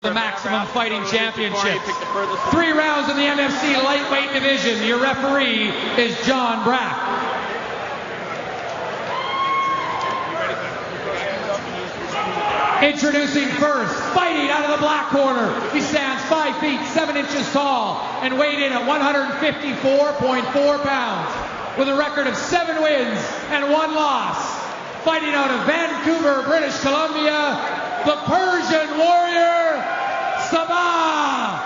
The Maximum Fighting Championship. 3 rounds in the NFC lightweight division. Your referee is John Brack. Introducing first, fighting out of the black corner. He stands 5 feet 7 inches tall and weighed in at 154.4 pounds with a record of 7 wins and 1 loss. Fighting out of Vancouver, British Columbia, the Persian warrior, Fadai.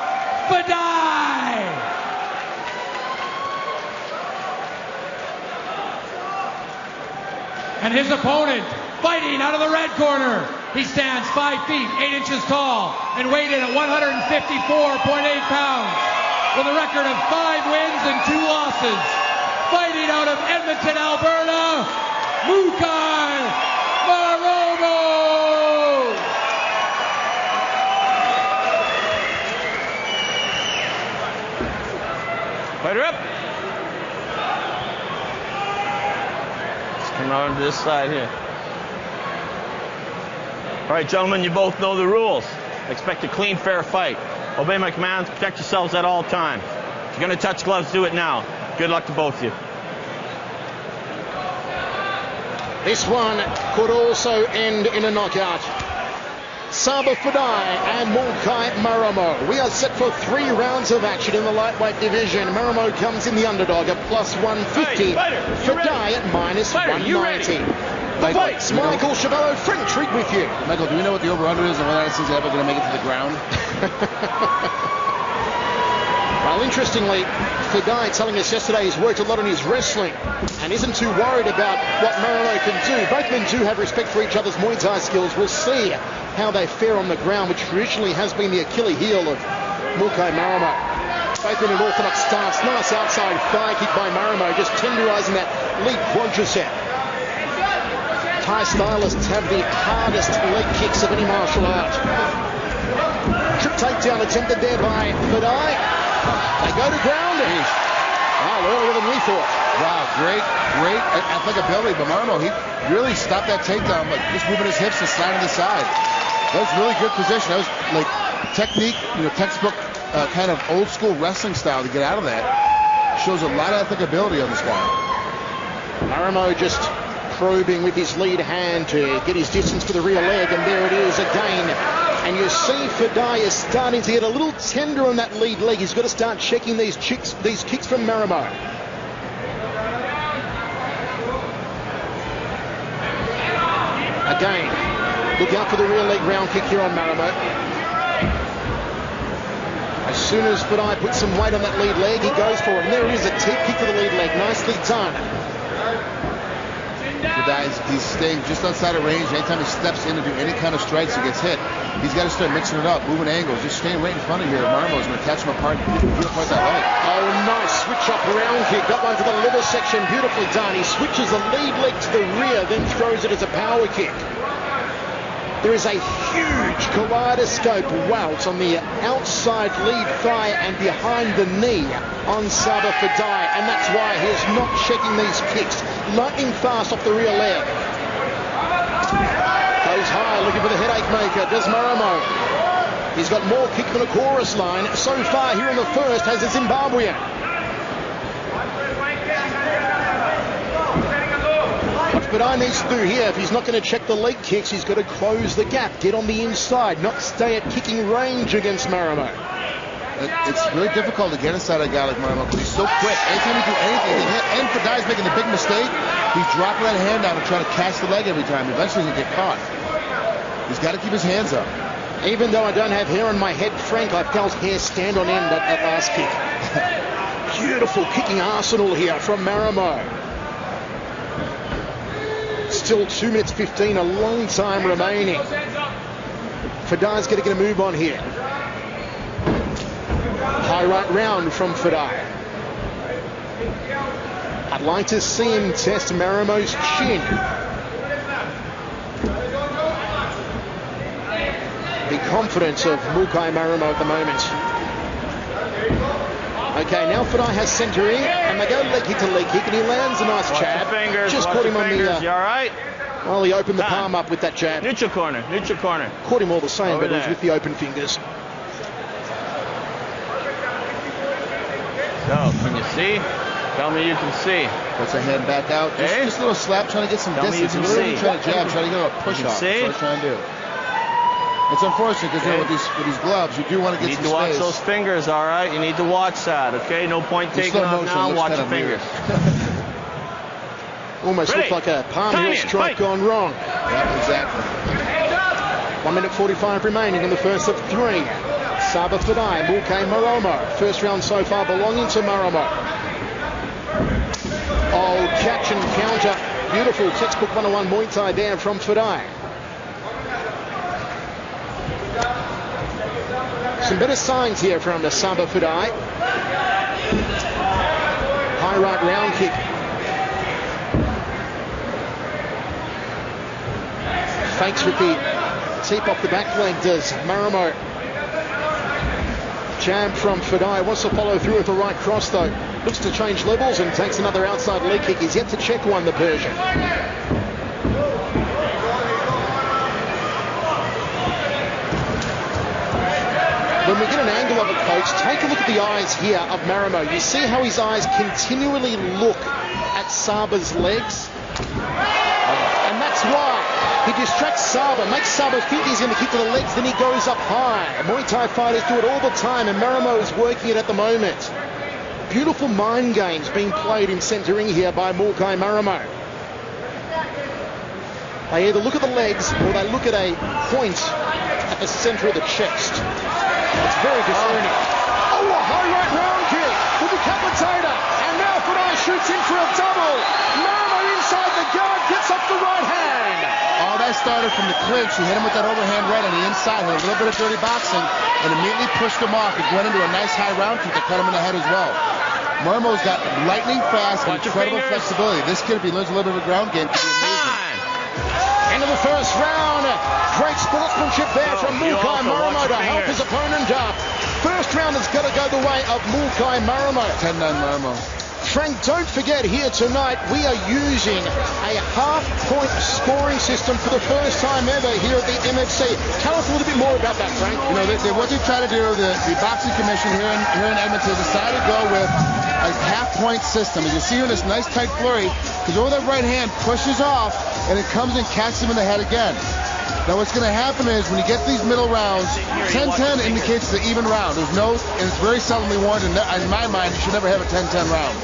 And his opponent, fighting out of the red corner. He stands 5 feet 8 inches tall and weighed in at 154.8 pounds with a record of 5 wins and 2 losses. Fighting out of Edmonton, Alberta, Maromo. Fighter up. Let's come around to this side here. All right, gentlemen, you both know the rules. Expect a clean, fair fight. Obey my commands. Protect yourselves at all times. If you're going to touch gloves, do it now. Good luck to both of you. This one could also end in a knockout. Saba Fadai and Maromo. We are set for 3 rounds of action in the lightweight division. Maromo comes in the underdog at plus 150. Fadai at minus 190. Fights, Michael Chavello, French Rig with you. Michael, do we know what the over-under is and whether this is ever going to make it to the ground? Well, interestingly, Fadai telling us yesterday he's worked a lot on his wrestling and isn't too worried about what Maromo can do. Both men do have respect for each other's Muay Thai skills. We'll see how they fare on the ground, which traditionally has been the Achilles heel of Maromo. Both in an orthodox stance. Nice outside thigh kick by Maromo, just tenderizing that lead quadricep. Thai stylists have the hardest leg kicks of any martial art. Trip takedown attempted there by Fadai. They go to ground. Wow, earlier than we thought. Wow, great athletic ability. But Maromo, he really stopped that takedown, but just moving his hips and sliding to the side. That was really good position. That was like technique, textbook kind of old school wrestling style to get out of that. Shows a lot of athletic ability on this guy. Maromo just probing with his lead hand to get his distance for the rear leg, and there it is again. And you see Fadai is starting to get a little tender on that lead leg. He's got to start checking these kicks from Maromo. Again, look out for the rear leg round kick here on Maromo. As soon as Fadai puts some weight on that lead leg, he goes for it. And there it is, a deep kick for the lead leg. Nicely done. Fadai, he's staying just outside of range. Anytime he steps in to do any kind of strikes, he gets hit. He's got to start mixing it up, moving angles, just staying right in front of here. Maromo's going to catch him apart and get apart that leg. Oh, nice switch up round kick. Got one to the liver section. Beautifully done. He switches the lead leg to the rear, then throws it as a power kick. There is a huge kaleidoscope welt on the outside lead thigh and behind the knee on Saba Fadai, and that's why he's not checking these kicks. Lightning fast off the rear leg. Goes high, looking for the headache maker. Does Maromo. He's got more kick than a chorus line. So far here in the first has a Zimbabwean. What Fadai needs to do here, if he's not going to check the leg kicks, he's got to close the gap, get on the inside, not stay at kicking range against Maromo. It's really difficult to get inside a guy like Maromo because he's so quick. Anytime you do anything, and Fadai's making a big mistake, he's dropping that hand down and trying to catch the leg every time. Eventually he'll get caught. He's got to keep his hands up. Even though I don't have hair on my head, Frank, I felt hair stand on end at that last kick. Beautiful kicking arsenal here from Maromo. Still 2 minutes 15, a long time remaining. Fadai's going to get a move on here. High right round from Fadai. I'd like to see him test Maromo's chin. The confidence of Maromo at the moment. Okay, now Fadai has centering, and they go leg kick to leg kick, and he lands a nice jab. Watch your fingers, just watch caught him your on fingers. the... You all right? Well, he opened the palm up with that jab. Neutral corner, neutral corner. Caught him all the same, Over but it was there. with the open fingers. So, can you see? Tell me you can see. Puts a hand back out. Just a little slap, trying to get some Tell me you distance. can Really see. trying to jab, trying to get a push off. see? That's what I'm trying to do. It's unfortunate because with these gloves, you do want to You get need some to watch space. those fingers, all right? You need to watch that, okay? No point The taking slow off motion now. looks Watch kind your of fingers. Almost Ready. looked like a palm Time heel in, strike fight. gone wrong. Yeah, exactly. 1 minute 45 remaining in the first of 3. Saba Fadai, Mulcahy Maromo. First round so far belonging to Maromo. Oh, catch and counter. Beautiful textbook 101 Muay Thai there from Fadai. Some better signs here from the Saba Fadai. High right round kick. Fakes with the teep off the back leg does Maromo. Jab from Fadai, wants to follow through with the right cross though. Looks to change levels and takes another outside leg kick. He's yet to check one, the Persian. When we get an angle of it, folks, take a look at the eyes here of Maromo. You see how his eyes continually look at Saba's legs? And that's why he distracts Saba, makes Saba think he's going to kick to the legs, then he goes up high. Muay Thai fighters do it all the time, and Maromo is working it at the moment. Beautiful mind games being played in centering here by Mulcahy Maromo. They either look at the legs or they look at a point at the center of the chest. It's very discerning. Oh, a high right round kick with the decapitator. And now Fadai shoots in for a double. Maromo inside the guard, gets up the right hand. All that started from the clinch. He hit him with that overhand right on the inside, had a little bit of dirty boxing, and immediately pushed him off. It went into a nice high round kick that cut him in the head as well. Maromo's got lightning fast and Watch your incredible fingers. flexibility. This kid, if he learns a little bit of a ground game, could be amazing. End of the first round. Great sportsmanship there from you Mulcahy also Maromo watch to your help fingers. his opponent up. First round has got to go the way of Mulcahy Maromo. 10-9 Maromo. Frank, don't forget here tonight we are using a half-point scoring system for the first time ever here at the MFC. Tell us a little bit more about that, Frank. You know, what they try to do, the boxing commission here in Edmonton decided to go with a half-point system. As you see here, this nice tight flurry, because over that right hand pushes off, and it comes and catches him in the head again. Now what's going to happen is when you get these middle rounds, 10-10 indicates it's an even round. There's no, and it's very seldomly warned, and in my mind, you should never have a 10-10 round.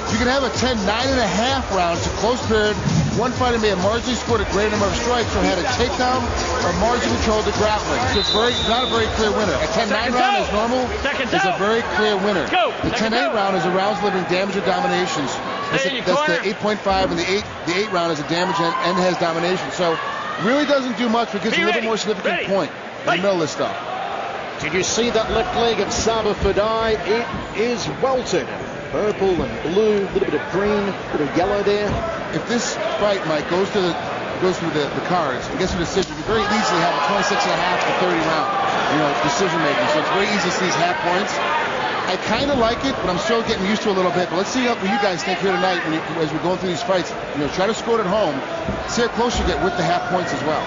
You can have a 10-9.5 round. It's a close period. One fighter may have marginally scored a greater number of strikes or had a takedown or margin controlled the grappling. So it's not a very clear winner. A 10-9 round is normal. It's a very clear winner. The 10-8 round is a round delivering damage or dominations. That's the 8.5, and the 8 round is a damage and has domination. So really doesn't do much, but gives a little bit more significant point in the middle of this stuff. Did you see that left leg of Saba Fadai? It is welted. Purple and blue, a little bit of green, a bit of yellow there. If this fight, Mike, goes through the cards and gets to a decision, you very easily have a 26.5 to 30 round, decision making. So it's very easy to see these half points. I kind of like it, but I'm still getting used to it a little bit. But let's see what you guys think here tonight as we're going through these fights. Try to score it at home. See how close you get with the half points as well.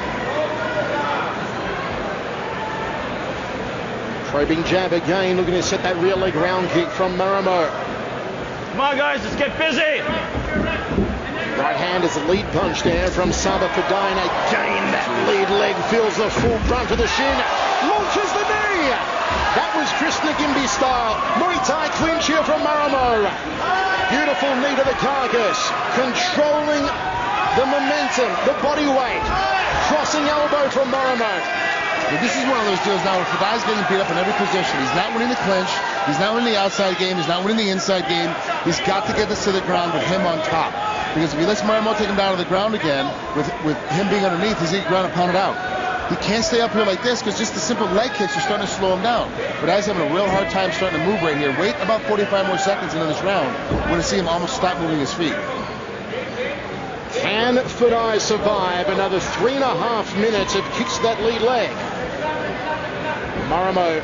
Probing jab again, looking to set that rear leg round kick from Maromo. Come on, guys, let's get busy. Right hand is a lead punch there from Saba Fadai, and again that lead leg feels the full brunt of the shin. Launches the knee. That was Chris Nagimbi style. Muay Thai clinch here from Maromo. Beautiful knee to the carcass. Controlling the momentum, the body weight. Crossing elbow from Maromo. But this is one of those deals now where Fadai's getting beat up in every position. He's not winning the clinch. He's not winning the outside game. He's not winning the inside game. He's got to get this to the ground with him on top. Because if he lets Maromo take him down to the ground again, with him being underneath, he's going to ground and pound it out. He can't stay up here like this because just the simple leg kicks are starting to slow him down. But he's having a real hard time starting to move right here. Wait about 45 more seconds into this round. We're going to see him almost stop moving his feet. Can Fadai survive another 3.5 minutes of kicks to that lead leg? Maromo,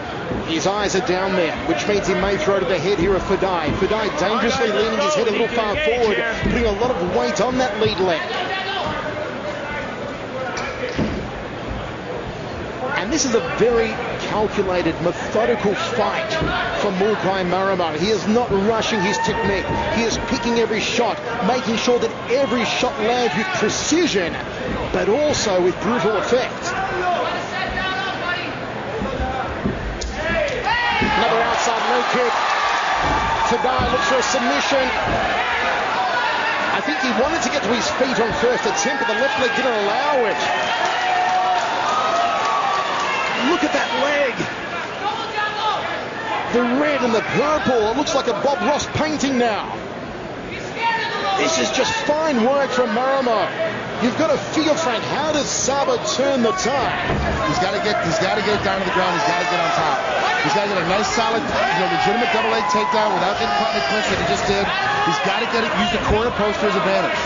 his eyes are down there, which means he may throw to the head here of Fadai. Fadai dangerously leaning his head a little far forward, putting a lot of weight on that lead leg. And this is a very calculated, methodical fight from Mulkai Maromo. He is not rushing his technique. He is picking every shot, making sure that every shot lands with precision, but also with brutal effect. Another outside leg kick. Fadai looks for a submission. I think he wanted to get to his feet on first attempt, but the left leg didn't allow it. Look at that leg. The red and the purple. It looks like a Bob Ross painting now. This is just fine work from Maromo. You've got to feel, Frank, how does Saba turn the tide? He's got to get it down to the ground. He's got to get on top. He's got to get a nice, solid, legitimate double leg takedown without getting caught in the clinch that he just did. He's got to use the corner post to his advantage.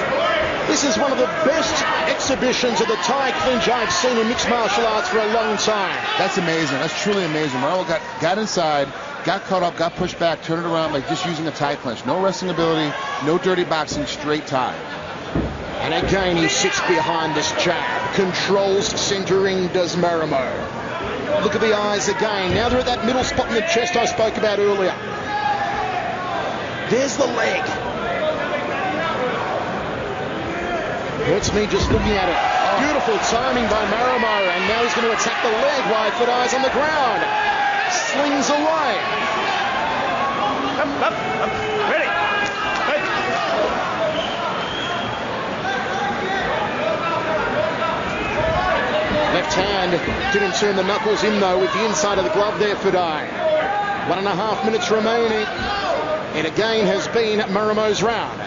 This is one of the best exhibitions of the Thai clinch I've seen in mixed martial arts for a long time. That's amazing. That's truly amazing. Maromo got inside, got caught up, got pushed back, turned it around like just using a Thai clinch. No wrestling ability, no dirty boxing, straight Thai. And again, he sits behind this jab. Controls centering, does Maromo. Look at the eyes again. Now they're at that middle spot in the chest I spoke about earlier. There's the leg. Hurts me just looking at it. Beautiful timing by Maromo, and now he's going to attack the leg while Fadai's on the ground. Slings away. Up. Ready. Hey. Left hand didn't turn the knuckles in though with the inside of the glove there, Fadai. 1.5 minutes remaining. It again has been Maromo's round.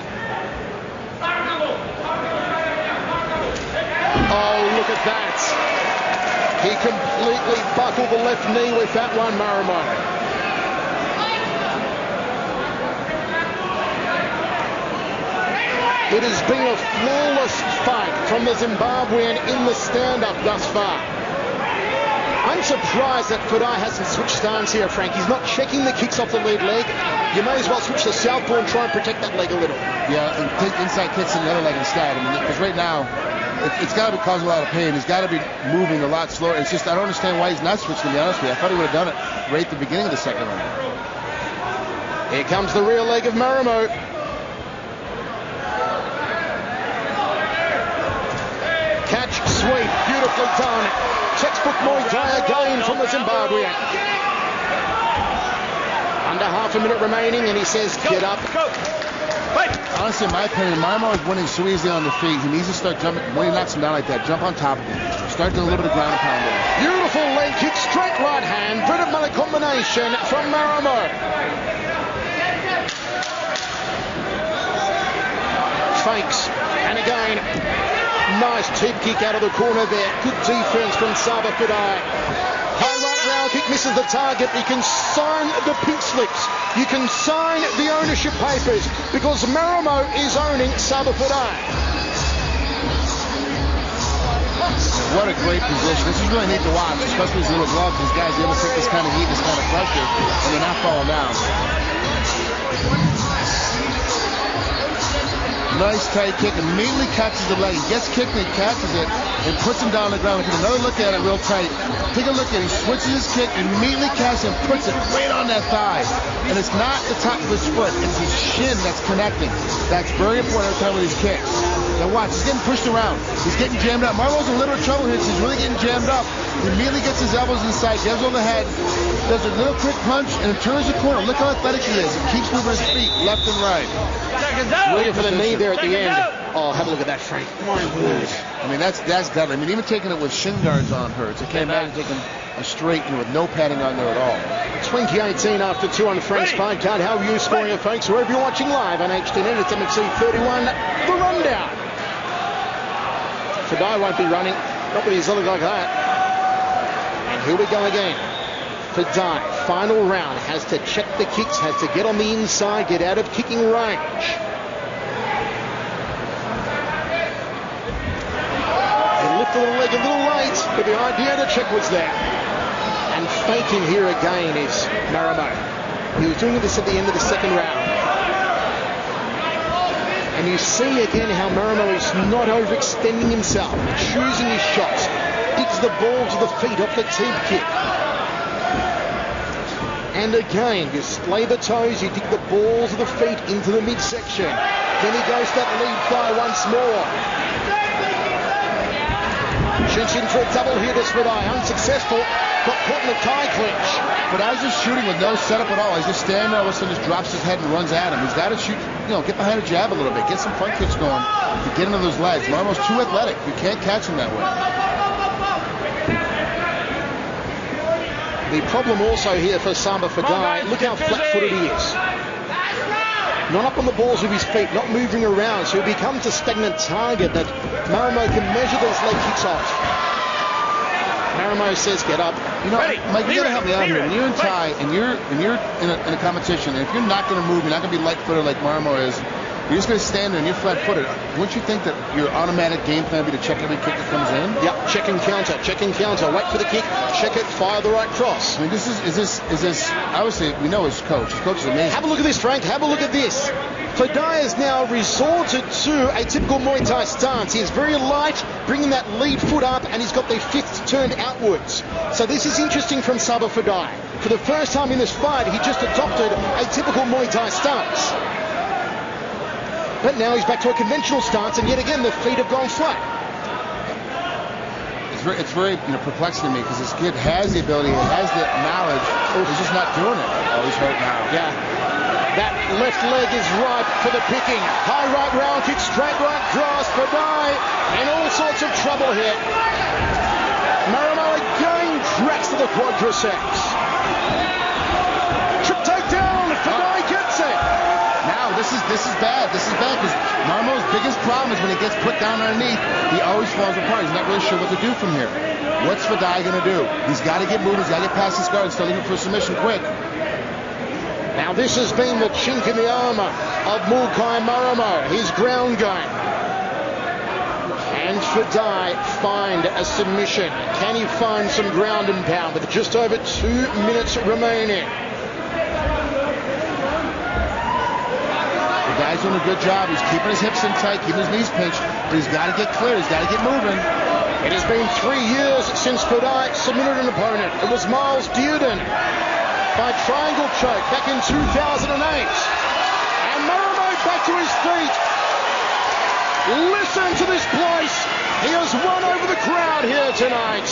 Oh, look at that. He completely buckled the left knee with that one, Maromo. It has been a flawless fight from the Zimbabwean in the stand-up thus far. I'm surprised that Fadai hasn't switched stance here, Frank. He's not checking the kicks off the lead leg. You may as well switch to southpaw and try and protect that leg a little. Yeah, and take inside kicks in the other leg instead. I mean, because right now, it's got to be causing a lot of pain. He's got to be moving a lot slower. It's just, I don't understand why he's not switching, to be honest with you. I thought he would have done it right at the beginning of the second round. Here comes the rear leg of Maromo. Catch, sweep, beautifully done. Textbook Muay Thai again from the Zimbabwean. Under half a minute remaining, and he says, get up. Go. Fight. Honestly, in my opinion, Maromo is winning so easily on the feet. He needs to start jumping. When he knocks him down like that, jump on top of him. Start doing a little bit of ground and pound. Beautiful leg kick, straight right hand. Brilliant mullet combination from Maromo. Fakes, and again, nice teep kick out of the corner there. Good defense from Saba Fadai. High right round kick misses the target. You can sign the pink slips. You can sign the ownership papers because Maromo is owning Saba Fadai. What a great position. This is really neat to watch, especially these little gloves. These guys able to take this kind of heat, this kind of pressure, and they're not falling down. Nice tight kick, immediately catches the leg. He gets kicked and he catches it and puts him down on the ground. Take another look at it real tight. Take a look at it. He switches his kick, immediately catches it and puts it right on that thigh. And it's not the top of his foot, it's his shin that's connecting. That's very important every time with these kicks. Now watch, he's getting pushed around. He's getting jammed up. Maromo's in a little trouble here. He's really getting jammed up. He immediately gets his elbows inside, gives over the head, does a little quick punch, and turns the corner. Look how athletic he is. He keeps moving his feet left and right. Waiting for the knee there at the end. Oh, have a look at that, Frank. My word. I mean, that's deadly. I mean, even taking it with shin guards on hurts. I can't imagine taking a straight, with no padding on there at all. 2018 after 2 on Frank's fight card. How are you scoring it, folks? Wherever you're watching live on HDNet, it's MXC 31. The rundown. Fadai won't be running. Not with his leg like that. And here we go again. Fadai, final round, has to check the kicks, has to get on the inside, get out of kicking range. He lifted the leg a little late, but the idea to check was there. And faking here again is Maromo. He was doing this at the end of the second round. And you see again how Maromo is not overextending himself, choosing his shots. digs the balls of the feet off the teep kick. And again, you splay the toes, you dig the balls of the feet into the midsection. Then he goes to that lead thigh once more. Shoots in for a double here, this Fadai. Unsuccessful. Got caught in a tie clinch. Fadai's just shooting with no setup at all. He's just standing there, all of a sudden just drops his head and runs at him. He's got to shoot, get behind a jab a little bit. Get some front kicks going to get into those legs. Maromo's too athletic. You can't catch him that way. The problem also here for Saba Fadai, look how flat-footed he is. Not up on the balls of his feet, not moving around, so he becomes a stagnant target that Maromo can measure those leg kicks off. Maromo says, get up. Mike, you gotta help me out here. When you're in Thai and you're in a competition, and if you're not gonna move, you're not gonna be light-footed like Maromo is, you're just going to stand there and you're flat-footed. Wouldn't you think that your automatic game plan would be to check every kick that comes in? Yep, check and counter, wait for the kick, check it, fire the right cross. I mean, is this, obviously, we know his coach. His coach is amazing. Have a look at this, Frank, have a look at this. Fadai has now resorted to a typical Muay Thai stance. He is very light, bringing that lead foot up, and he's got the fifth turned outwards. So this is interesting from Saba Fadai. For the first time in this fight, he just adopted a typical Muay Thai stance. But now he's back to a conventional stance, and yet again the feet have gone flat. It's very perplexing to me because this kid has the ability, he has the knowledge, he's just not doing it. Oh, he's hurt now. Yeah. That left leg is ripe for the picking. High right round kick, straight right cross. Fadai in all sorts of trouble here. Maromo again cracks to the quadriceps. Trip takedown. Fadai gets it. Now, this is bad. This is bad because Maromo's biggest problem is when he gets put down underneath, he always falls apart. He's not really sure what to do from here. What's Fadai going to do? He's got to get moving. He's got to get past his guard and start looking for a submission quick. Now, this has been the chink in the armor of Mulkai Maromo. His ground game. And Fadai find a submission. Can he find some ground and pound with just over 2 minutes remaining? The guy's doing a good job. He's keeping his hips in tight, keeping his knees pinched, but he's got to get clear. He's got to get moving. It has been 3 years since Fadai submitted an opponent. It was Miles Dearden by triangle choke back in 2008. And Maromo back to his feet. Listen to this place. He has won over the crowd here tonight.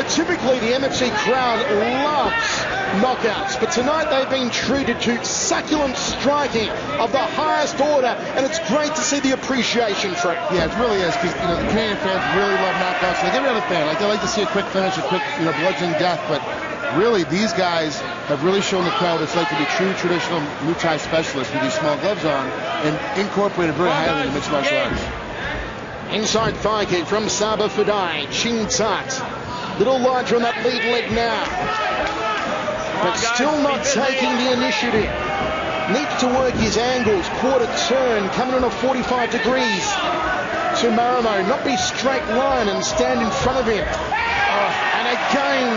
Typically the MFC crowd loves knockouts, but tonight they've been treated to succulent striking of the highest order, and it's great to see the appreciation for it. Yeah, it really is, because the Canadian fans really love knockouts. Like every other fan, they like to see a quick finish, a quick bludgeoning death, but really these guys have really shown the crowd what it's like to be true traditional Muay Thai specialists with these small gloves on and incorporated very highly into mixed martial arts. Inside thigh kick from Saba Fadai, chin tucked. Little larger on that lead leg now. But still not taking the initiative. Needs to work his angles, quarter turn, coming on a 45 degrees to Maromo. Not be straight line and stand in front of him. And again,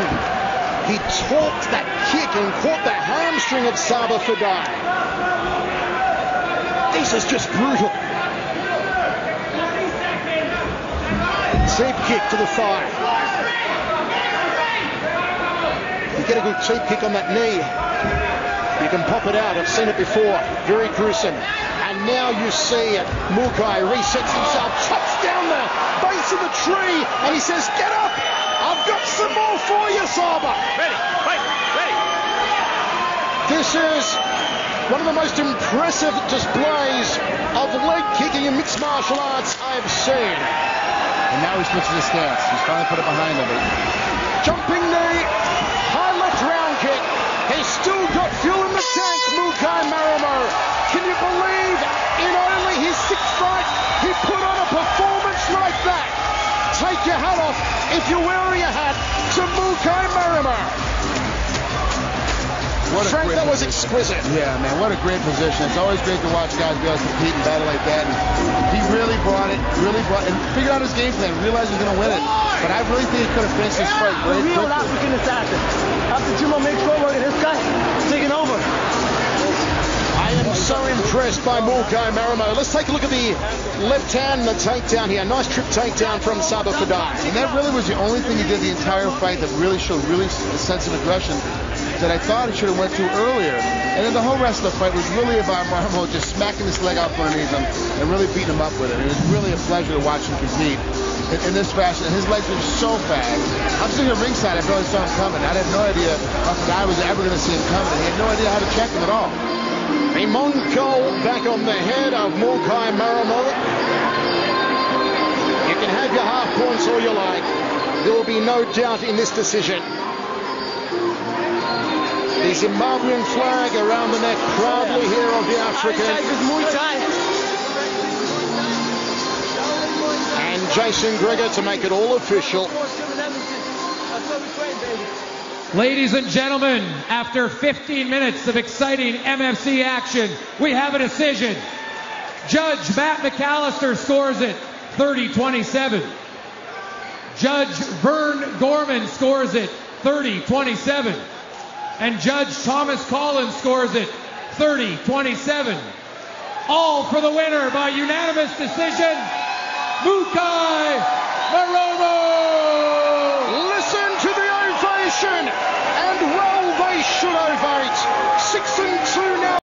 he torqued that kick and caught the hamstring of Saba Fadai. This is just brutal. Teep kick to the thigh. You get a good teep kick on that knee, you can pop it out. I've seen it before. Very gruesome. And now you see it. Mulkai resets himself, chops down the base of the tree, and he says, get up! I've got some more for you, Saba. Ready, fight, ready. This is one of the most impressive displays of leg kicking in mixed martial arts I've seen. And now he switches his stance. He's finally put it behind him. Jumping knee, high left round kick. He's still got fuel in the tank, Mulkai Maromo. Can you believe in only his 6th fight, he put on a performance like that? Take your hat off if you're wearing a hat to Mulkai Maromo. Frank, that was exquisite. Yeah, man, what a great position. It's always great to watch guys be able to compete and battle like that. And he really brought it, and figured out his game plan, realized he was going to win it. But I really think he could have finished this fight very quickly. Real African assassin. After 2 more makes forward, this guy is taking over. I am so impressed. impressed by Mulcahy Maromo. Let's take a look at the left hand and the takedown here. Nice trip takedown from Saba Fadai. And that really was the only thing he did the entire fight that really showed a sense of aggression that I thought he should have went to earlier. And then the whole rest of the fight was really about Maromo just smacking his leg out underneath him and really beating him up with it. And it was really a pleasure to watch him compete in this fashion. And his legs were so fast. I'm sitting here ringside, I barely saw him coming. I had no idea if I was ever going to see him coming. He had no idea how to check him at all. Raymond Cole back on the head of Mulcahy Maromo. You can have your half points all you like. There will be no doubt in this decision. The Zimbabwean flag around the neck proudly here of the African. And Jason Gregor to make it all official. Ladies and gentlemen, after 15 minutes of exciting MFC action, we have a decision. Judge Matt McAllister scores it 30-27. Judge Vern Gorman scores it 30-27. And Judge Thomas Collins scores it 30-27. All for the winner by unanimous decision, Mulcahy Maromo.